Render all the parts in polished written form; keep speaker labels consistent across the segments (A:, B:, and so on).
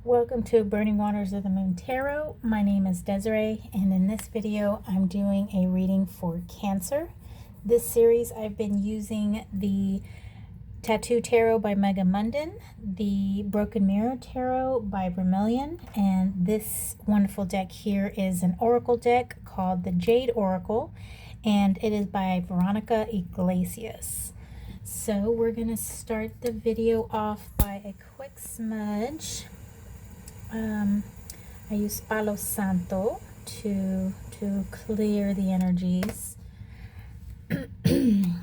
A: Welcome to Burning Waters of the Moon Tarot. My name is Desiree, and in this video I'm doing a reading for Cancer. This series I've been using the Tattoo Tarot by Megamunden, the Broken Mirror Tarot by Vermilion, and this wonderful deck here is an oracle deck called the Jade Oracle, and it is by Veronica Iglesias. So we're going to start the video off by a quick smudge. I use Palo Santo to clear the energies. We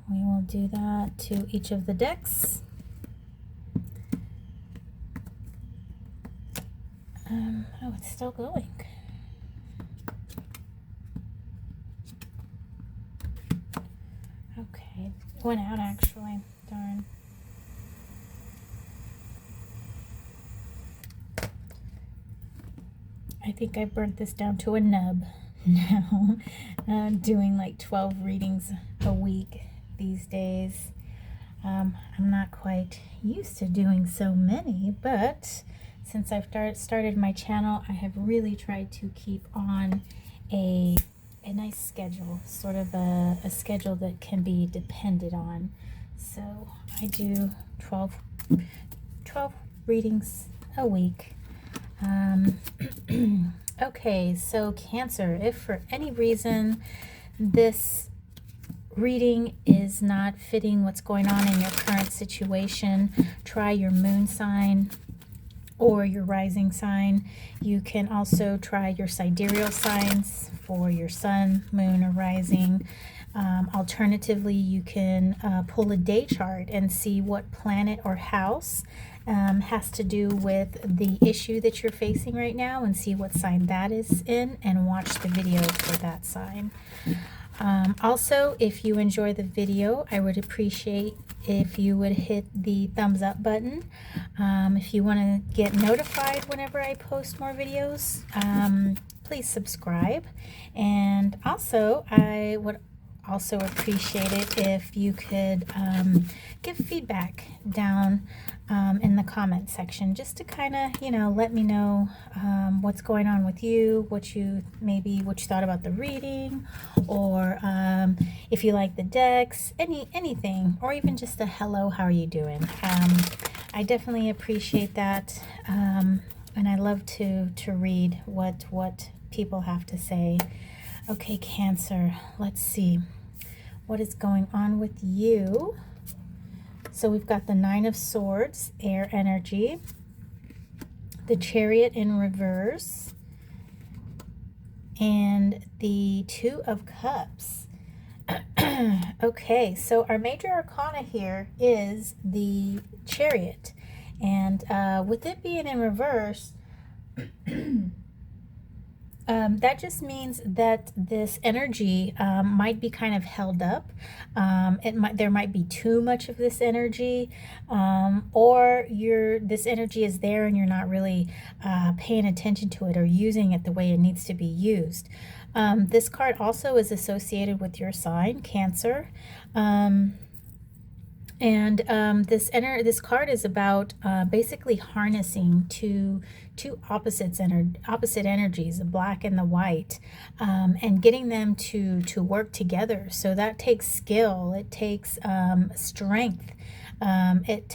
A: will do that to each of the decks. Oh, it's still going. Okay, it went out actually. Darn. I think I burnt this down to a nub now. Doing like 12 readings a week these days. I'm not quite used to doing so many, but since I've started my channel, I have really tried to keep on a nice schedule, sort of a schedule that can be depended on. So I do 12 readings a week. Okay, so Cancer, if for any reason this reading is not fitting what's going on in your current situation, try your moon sign or your rising sign. You can also try your sidereal signs for your sun, moon, or rising. Alternatively, you can pull a day chart and see what planet or house has to do with the issue that you're facing right now, and see what sign that is in, and watch the video for that sign. Also, if you enjoy the video, I would appreciate if you would hit the thumbs up button. If you want to get notified whenever I post more videos, please subscribe. And also, I would also appreciate it if you could give feedback down in the comment section, just to kind of, let me know what's going on with you, what you thought about the reading, or if you like the decks, anything, or even just a hello, how are you doing? I definitely appreciate that, and I love to read what people have to say. Okay, Cancer, let's see what is going on with you. So we've got the Nine of Swords, air energy, the Chariot in reverse, and the Two of Cups. Okay, so our major arcana here is the Chariot, and with it being in reverse, that just means that this energy might be kind of held up. There might be too much of this energy, or this energy is there and you're not really paying attention to it or using it the way it needs to be used. This card also is associated with your sign, Cancer. This card is about basically harnessing two opposite energies, the black and the white, and getting them to work together. So that takes skill, it takes strength, it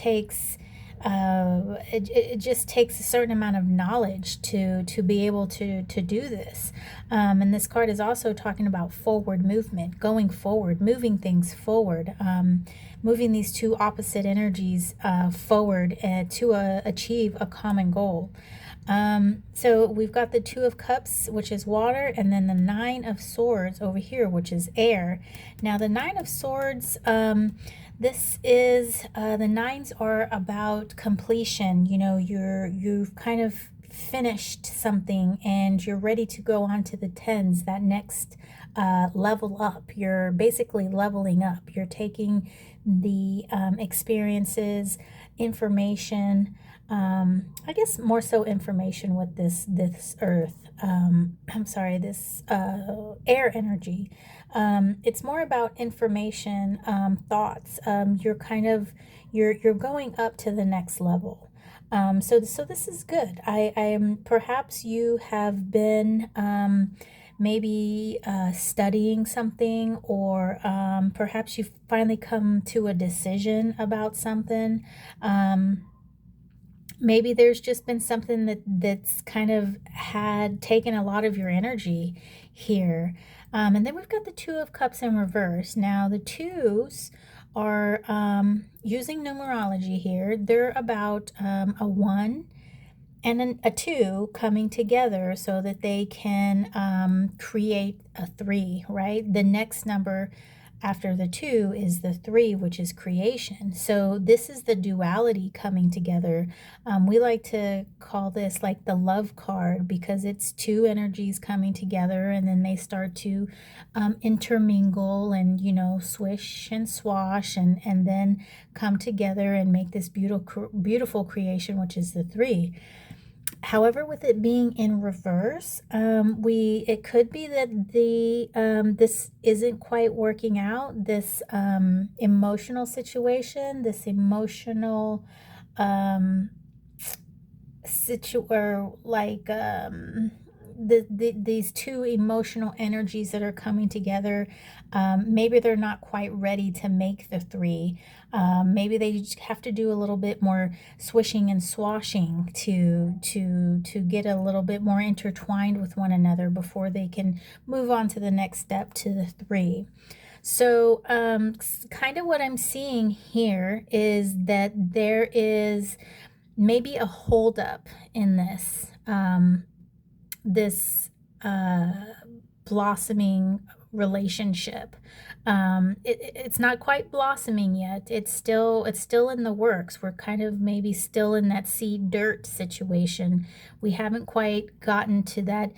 A: just takes a certain amount of knowledge to be able to do this. And this card is also talking about forward movement, going forward, moving things forward, moving these two opposite energies forward to achieve a common goal. So we've got the Two of Cups, which is water, and then the Nine of Swords over here, which is air. Now the Nine of Swords, this is the nines are about completion. You've kind of finished something and you're ready to go on to the tens, that next level up. You're basically leveling up. You're taking the experiences, information, I guess more so information with this earth, this air energy. It's more about information, thoughts. You're going up to the next level. So this is good. I am, perhaps you have been maybe studying something, or perhaps you've finally come to a decision about something. Maybe there's just been something that's kind of had taken a lot of your energy here. And then we've got the Two of Cups in reverse. Now the twos are, using numerology here, they're about a 1 and a 2 coming together so that they can create a 3, right? The next number after the 2 is the 3, which is creation. So this is the duality coming together. We like to call this like the love card, because it's two energies coming together, and then they start to intermingle and, you know, swish and swash, and then come together and make this beautiful creation, which is the 3. However, with it being in reverse, it could be that this isn't quite working out. This emotional situation, this emotional or like these two emotional energies that are coming together, maybe they're not quite ready to make the 3. Maybe they just have to do a little bit more swishing and swashing to get a little bit more intertwined with one another before they can move on to the next step, to the 3. So kind of what I'm seeing here is that there is maybe a holdup in this blossoming relationship. It's not quite blossoming yet. It's still in the works. We're kind of maybe still in that seed dirt situation. We haven't quite gotten to that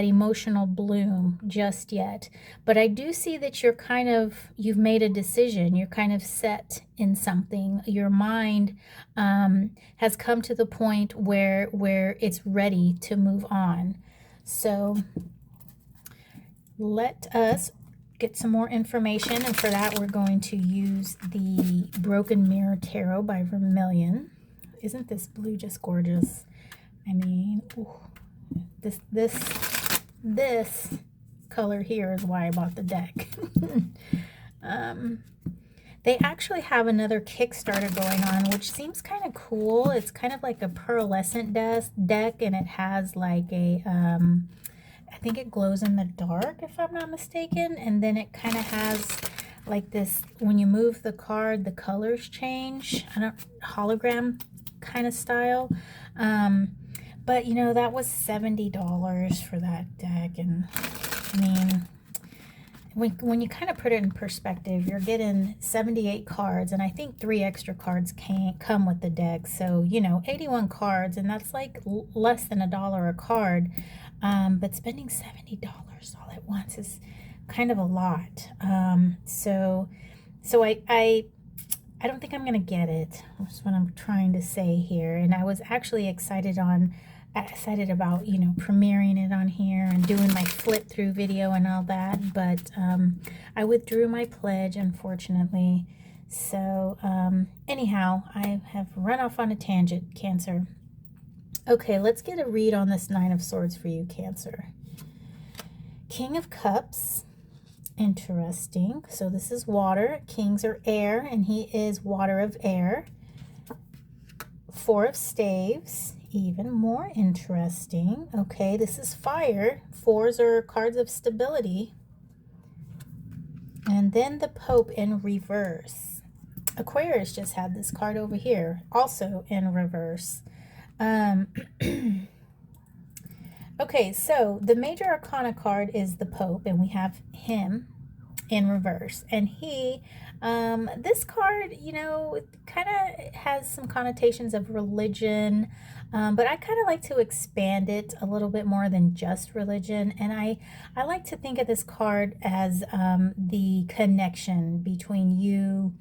A: emotional bloom just yet. But I do see that you've made a decision. You're kind of set in something. Your mind has come to the point where it's ready to move on. So let us get some more information, and for that we're going to use the Broken Mirror Tarot by Vermilion. Isn't this blue just gorgeous? I mean, ooh, this color here is why I bought the deck. They actually have another Kickstarter going on, which seems kind of cool. It's kind of like a pearlescent deck, and it has like a I think it glows in the dark, if I'm not mistaken, and then it kind of has like this, when you move the card, the colors change. Hologram kind of style. But you know, that was $70 for that deck, and I mean, when you kind of put it in perspective, you're getting 78 cards, and I think 3 extra cards can't come with the deck. So, you know, 81 cards, and that's like less than $1 a card. But spending $70 all at once is kind of a lot. So I don't think I'm gonna get it. That's what I'm trying to say here. And I was actually excited about, you know, premiering it on here and doing my flip through video and all that, but I withdrew my pledge, unfortunately. So anyhow, I have run off on a tangent, Cancer. Okay, let's get a read on this Nine of Swords for you, Cancer. King of Cups. Interesting. So this is water. Kings are air, and he is water of air. 4 of Staves. Even more interesting. Okay, this is fire. 4s are cards of stability. And then the Pope in reverse. Aquarius just had this card over here, also in reverse. Okay, so the major arcana card is the Pope, and we have him in reverse, and he this card, you know, kind of has some connotations of religion, but I kind of like to expand it a little bit more than just religion, and I like to think of this card as the connection between you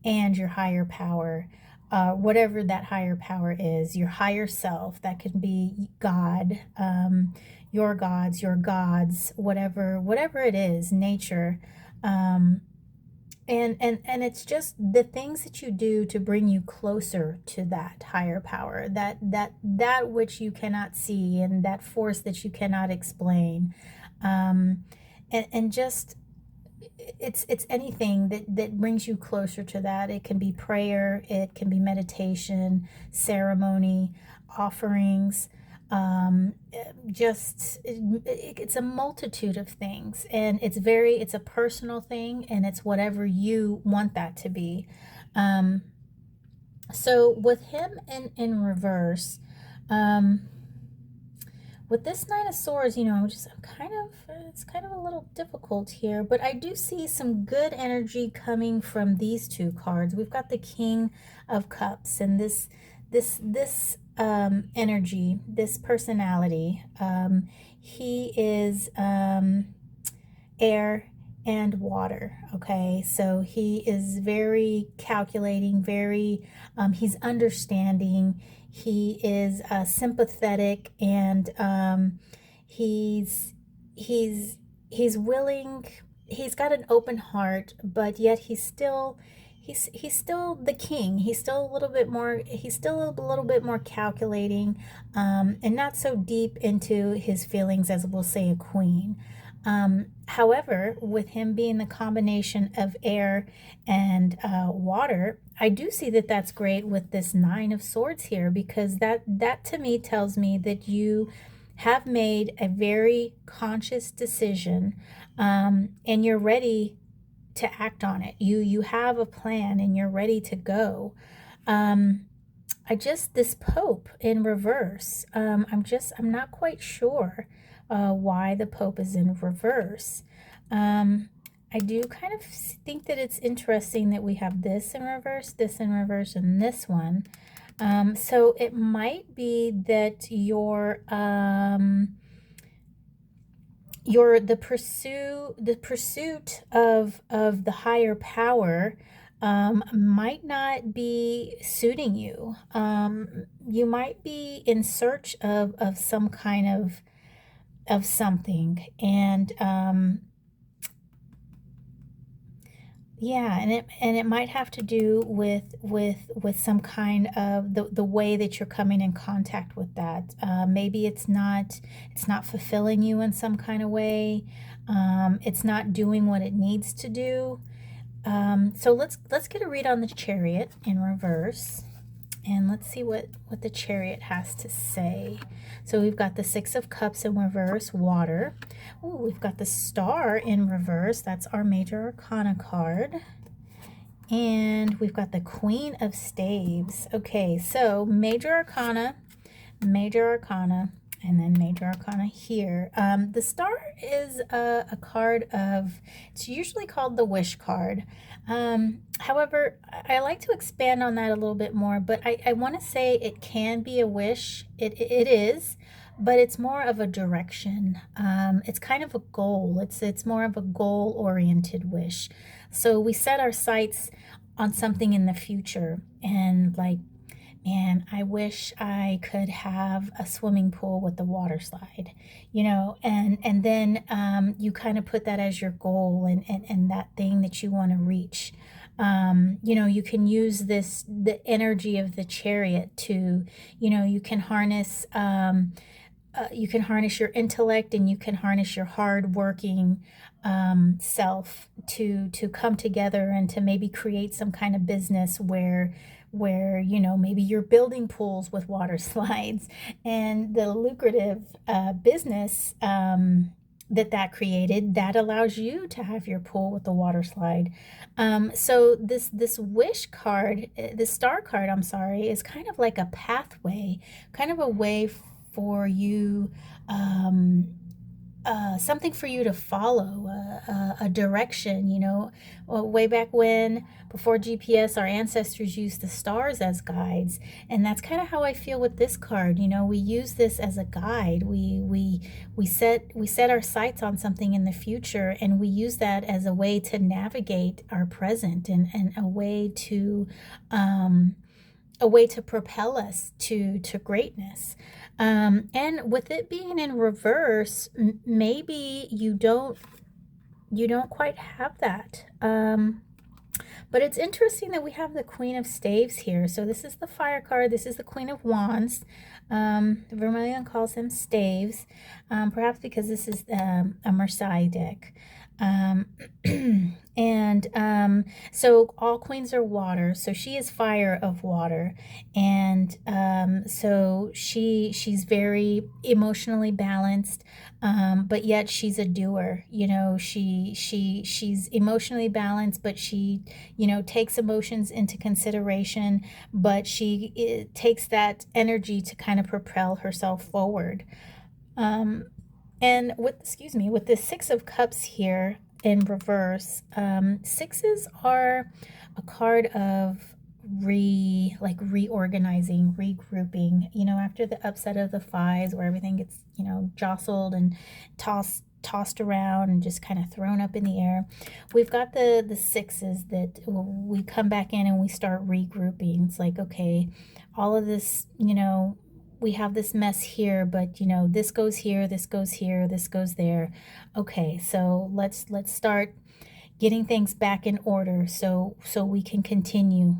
A: and your higher power. Whatever that higher power is, your higher self. That can be God, your gods, whatever it is, nature. and it's just the things that you do to bring you closer to that higher power, that which you cannot see, and that force that you cannot explain. And just it's anything that brings you closer to that. It can be prayer, it can be meditation, ceremony, offerings, just it's a multitude of things, and it's a personal thing, and it's whatever you want that to be. So with him in reverse, with this Nine of Swords, it's kind of a little difficult here, but I do see some good energy coming from these two cards. We've got the King of Cups, and this energy, this personality. He is air and water. Okay, so he is very calculating, very he's understanding, he is sympathetic, and he's willing, he's got an open heart, but yet he's still the king. He's still a little bit more calculating, and not so deep into his feelings as, we'll say, a queen. However, with him being the combination of air and water, I do see that that's great with this Nine of Swords here, because that to me tells me that you have made a very conscious decision, and you're ready to act on it. You have a plan, and you're ready to go. This Pope in reverse, I'm not quite sure why the Pope is in reverse. I do kind of think that it's interesting that we have this in reverse, and this one. So it might be that the pursuit of the higher power might not be suiting you. You might be in search of some kind of something, and yeah, and it might have to do with some kind of the way that you're coming in contact with that. Maybe it's not fulfilling you in some kind of way. It's not doing what it needs to do. So let's get a read on the Chariot in reverse, and let's see what the Chariot has to say. So we've got the Six of Cups in reverse, water. Ooh, we've got the Star in reverse. That's our Major Arcana card. And we've got the Queen of Staves. Okay, so Major Arcana, and then Major Arcana here. The Star is a card of, it's usually called the Wish card. However, I like to expand on that a little bit more, but I want to say it can be a wish. It is, but it's more of a direction. It's kind of a goal. It's more of a goal-oriented wish. So we set our sights on something in the future, and like, man, I wish I could have a swimming pool with a water slide, and then you kind of put that as your goal, and that thing that you want to reach. You can use the energy of the Chariot to, you can harness your intellect, and you can harness your hard-working self to come together, and to maybe create some kind of business where maybe you're building pools with water slides, and the lucrative business that created, that allows you to have your pool with the water slide. So this Wish card, the Star card, I'm sorry, is kind of like a pathway, kind of a way for you, something for you to follow, a direction. Way back when, before GPS, our ancestors used the stars as guides, and that's kind of how I feel with this card. We use this as a guide. We set our sights on something in the future, and we use that as a way to navigate our present, and a way to propel us to greatness. And with it being in reverse, maybe you don't quite have that. But it's interesting that we have the Queen of Staves here. So this is the fire card. This is the Queen of Wands. Vermilion calls them staves, perhaps because this is a Marseille deck. Um, and so all queens are water. So she is fire of water, and so she's very emotionally balanced, but yet she's a doer. You know, she's emotionally balanced, but she, you know, takes emotions into consideration, but she takes that energy to kind of propel herself forward. And with, excuse me, with the Six of Cups here in reverse, sixes are a card of reorganizing, regrouping, you know, after the upset of the fives where everything gets, you know, jostled and tossed around and just kind of thrown up in the air. We've got the sixes that we come back in and we start regrouping. It's like, okay, all of this, you know, we have this mess here, but you know, this goes here, this goes here, this goes there. Okay, so let's start getting things back in order so we can continue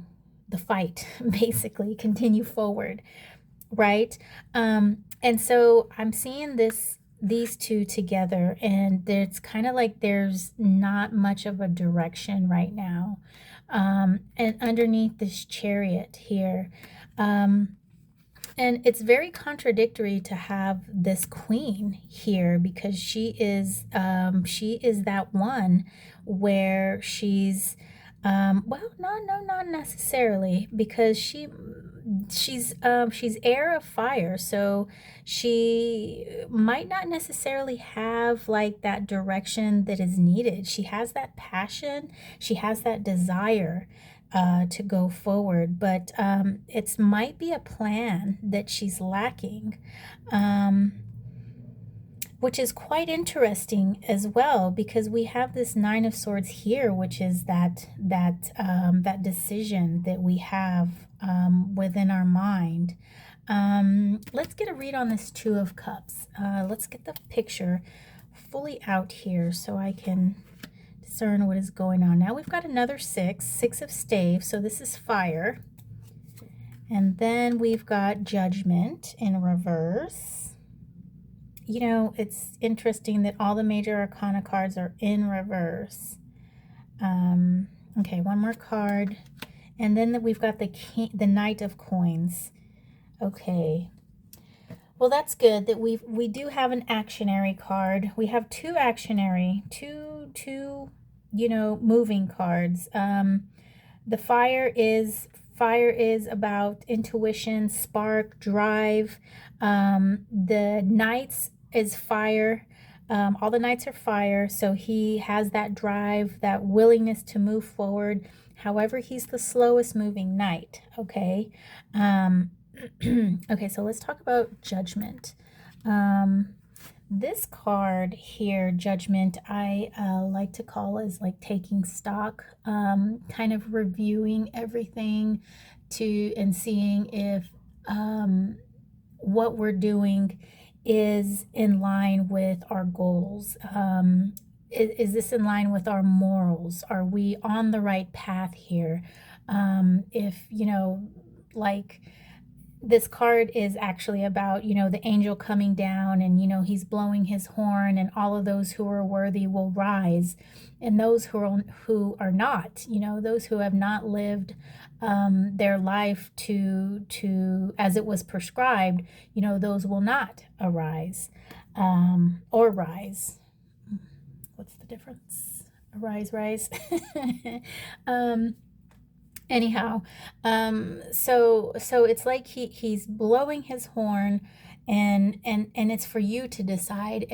A: the fight, basically continue forward, right? And so I'm seeing these two together, and it's kind of like there's not much of a direction right now. And underneath this Chariot here, and it's very contradictory to have this queen here, because she is that one where she's well, no, not necessarily, because she's air of fire, so she might not necessarily have like that direction that is needed. She has that passion, she has that desire to go forward, but it might be a plan that she's lacking, which is quite interesting as well, because we have this Nine of Swords here, which is that decision that we have within our mind. Let's get a read on this Two of Cups. Let's get the picture fully out here so I can discern what is going on. Now we've got another six of staves, so this is fire. And then we've got Judgment in reverse. You know, it's interesting that all the major arcana cards are in reverse. Okay, one more card. And then we've got the Knight of Coins. Okay. Well, that's good that we do have an actionary card. We have two actionary, two you know, moving cards. The fire is about intuition, spark, drive. The Knights is fire. All the Knights are fire, so he has that drive, that willingness to move forward. However, he's the slowest moving knight, okay? Okay, so let's talk about Judgment. This card here, Judgment, I like to call as like taking stock, kind of reviewing everything and seeing if what we're doing is in line with our goals. Is this in line with our morals? Are we on the right path here? If, you know, like, this card is actually about, you know, the angel coming down and, you know, he's blowing his horn and all of those who are worthy will rise, and those who are not, you know, those who have not lived their life to as it was prescribed, you know, those will not arise or rise. What's the difference? Arise, rise. Anyhow, so it's like he's blowing his horn, and it's for you to decide,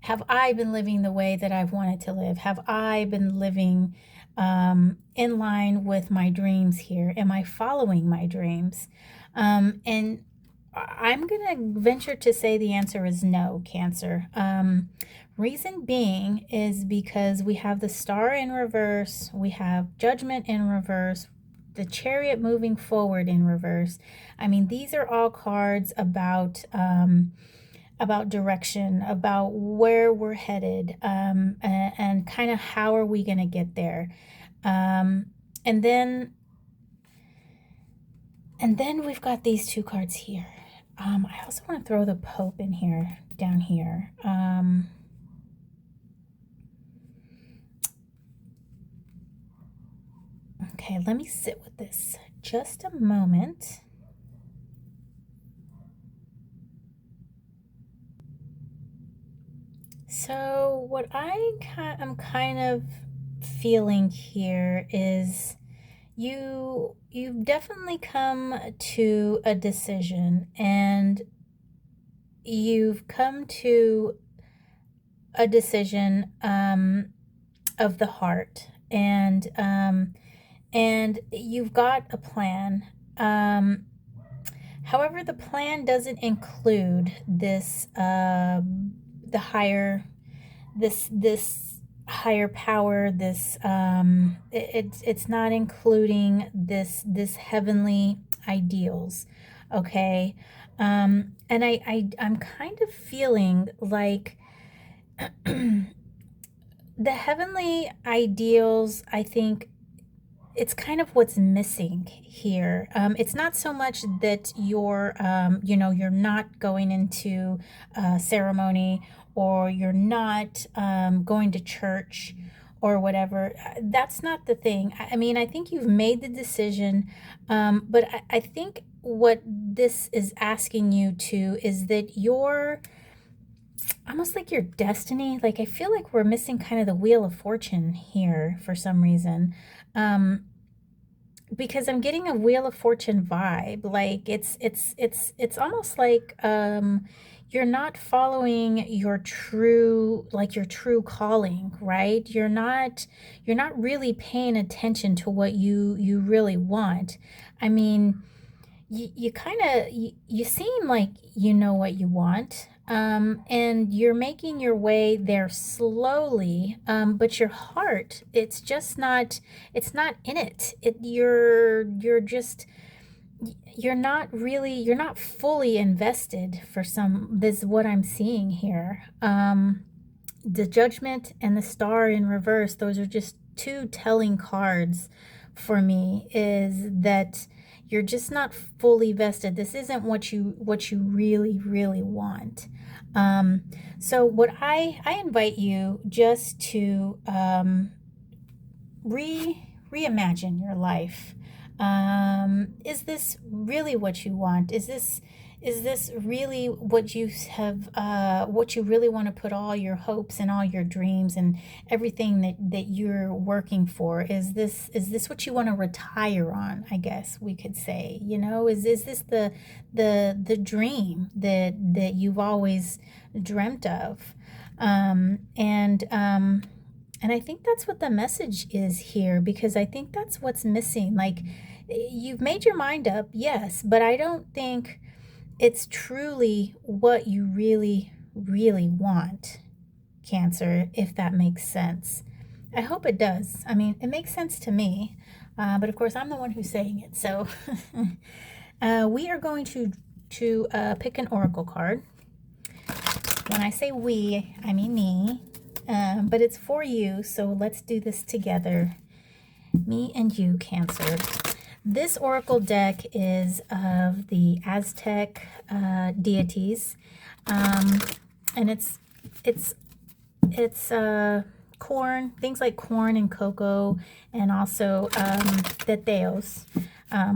A: have I been living the way that I've wanted to live? Have I been living in line with my dreams here? Am I following my dreams? And I'm going to venture to say the answer is no, Cancer. Reason being is because we have the Star in reverse, we have Judgment in reverse, the Chariot moving forward in reverse. I mean, these are all cards about direction, about where we're headed, and kind of how are we going to get there. And then we've got these two cards here. I also want to throw the Pope in here, down here. Okay, let me sit with this just a moment. So what I'm kind of feeling here is you've definitely come to a decision, and you've come to a decision of the heart, and you've got a plan. However, the plan doesn't include this the higher this higher power, this it's not including this heavenly ideals, okay? And I'm kind of feeling like the heavenly ideals, I think it's kind of what's missing here. It's not so much that you're you're not going into ceremony, or you're not going to church or whatever. That's not the thing. I mean, I think you've made the decision, but I think what this is asking you to is that you're almost like your destiny. Like, I feel like we're missing kind of the Wheel of Fortune here for some reason. Because I'm getting a Wheel of Fortune vibe. Like, it's almost like you're not following your true calling, right? You're not really paying attention to what you really want. I mean, you kind of you seem like you know what you want, and you're making your way there slowly, but your heart, it's just not, it's not in it. You're just, you're not fully invested for some. This is what I'm seeing here. The Judgment and the Star in reverse, those are just two telling cards for me, is that you're just not fully vested. This isn't what you really want. So what I invite you just to reimagine your life. Is this really what you want? Is this really what you have, what you really want to put all your hopes and all your dreams and everything that you're working for? Is this what you want to retire on? I guess we could say, is this the dream that you've always dreamt of? And I think that's what the message is here, because I think that's what's missing. Like, you've made your mind up, yes, but I don't think it's truly what you really want, Cancer, if that makes sense. I hope it does. I mean, it makes sense to me, but of course I'm the one who's saying it. So we are going to pick an oracle card. When I say we, I mean me, but it's for you, so let's do this together. Me and you, Cancer. This oracle deck is of the Aztec deities, and it's corn, things like corn and cocoa, and also teteos,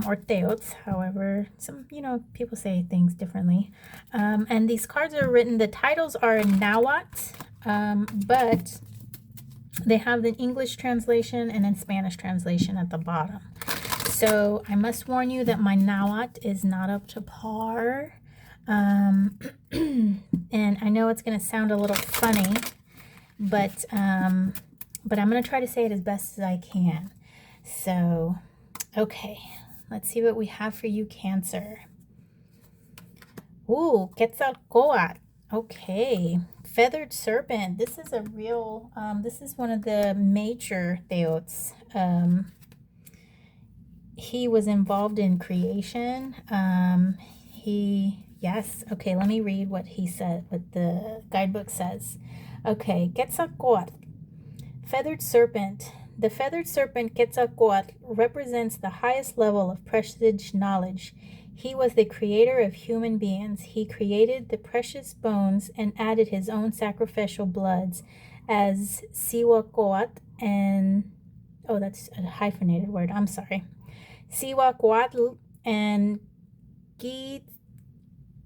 A: or teots, however, some, people say things differently. And these cards are written, the titles are in Nahuatl, but they have the English translation and then Spanish translation at the bottom. So I must warn you that my Nahuatl is not up to par. And I know it's going to sound a little funny, but I'm going to try to say it as best as I can. So, okay, let's see what we have for you, Cancer. Ooh, Quetzalcoatl. Okay, feathered serpent. This is a real, this is one of the major theots. He was involved in creation. Yes, okay, let me read what he said, what the guidebook says. Okay, Quetzalcoatl, feathered serpent, The feathered serpent Quetzalcoatl represents the highest level of presaged knowledge. He was the creator of human beings. He created the precious bones and added his own sacrificial bloods as Siwacoat and, oh, that's a hyphenated word, I'm sorry. Siwacoatl and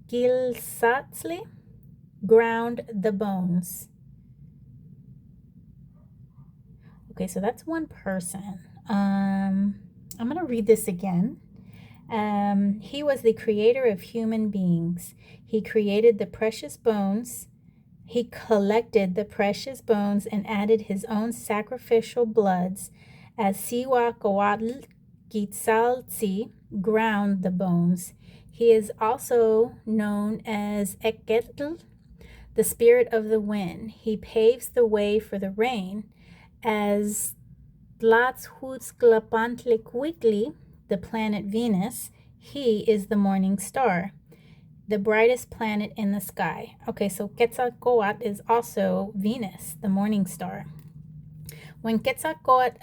A: Gilsatzli ground the bones. Okay, so that's one person. I'm going to read this again. He was the creator of human beings. He created the precious bones. He collected the precious bones and added his own sacrificial bloods as Siwacoatl Gitzaltzi ground the bones. He is also known as Eketl, the spirit of the wind. He paves the way for the rain as Tlatzhutzclapantlicuitli, the planet Venus. He is the morning star, the brightest planet in the sky. Okay, so Quetzalcoatl is also Venus, the morning star. When Quetzalcoatl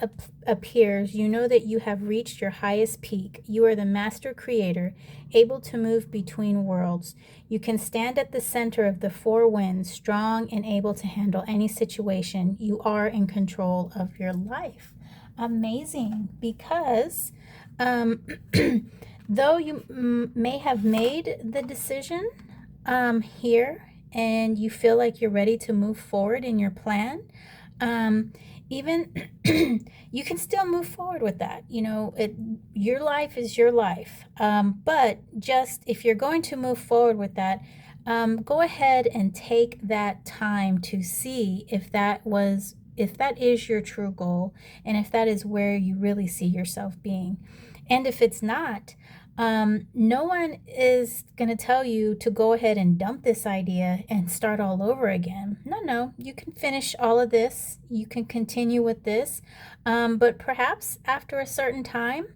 A: appears, you know that you have reached your highest peak. You are the master creator, able to move between worlds. You can stand at the center of the four winds, strong and able to handle any situation. You are in control of your life. Amazing, because though you may have made the decision here and you feel like you're ready to move forward in your plan, even you can still move forward with that. You know, your life is your life. But just if you're going to move forward with that, go ahead and take that time to see if that is your true goal and if that is where you really see yourself being. And if it's not, no one is going to tell you to go ahead and dump this idea and start all over again. No, you can finish all of this. You can continue with this. But perhaps after a certain time,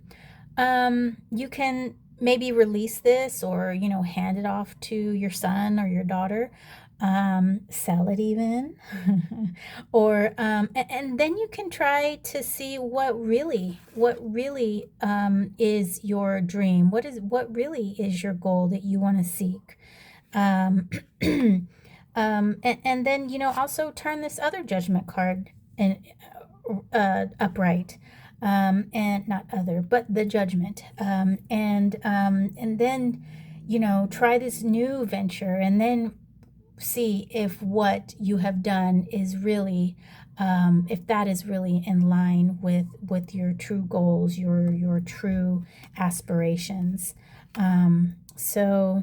A: you can maybe release this or, hand it off to your son or your daughter. Sell it even, or and then you can try to see what really is your dream. What really is your goal that you want to seek, and then also turn this other judgment card and upright, and not other but the judgment, and then try this new venture, and then see if what you have done is really, if that is really in line with your true goals, your true aspirations. So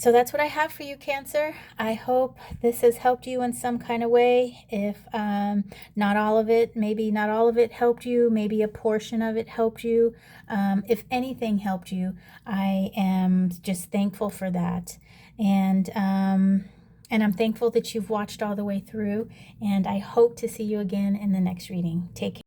A: that's what I have for you, Cancer. I hope this has helped you in some kind of way. If not all of it, maybe not all of it helped you, maybe a portion of it helped you. If anything helped you, I am just thankful for that. And I'm thankful that you've watched all the way through, and I hope to see you again in the next reading. Take care.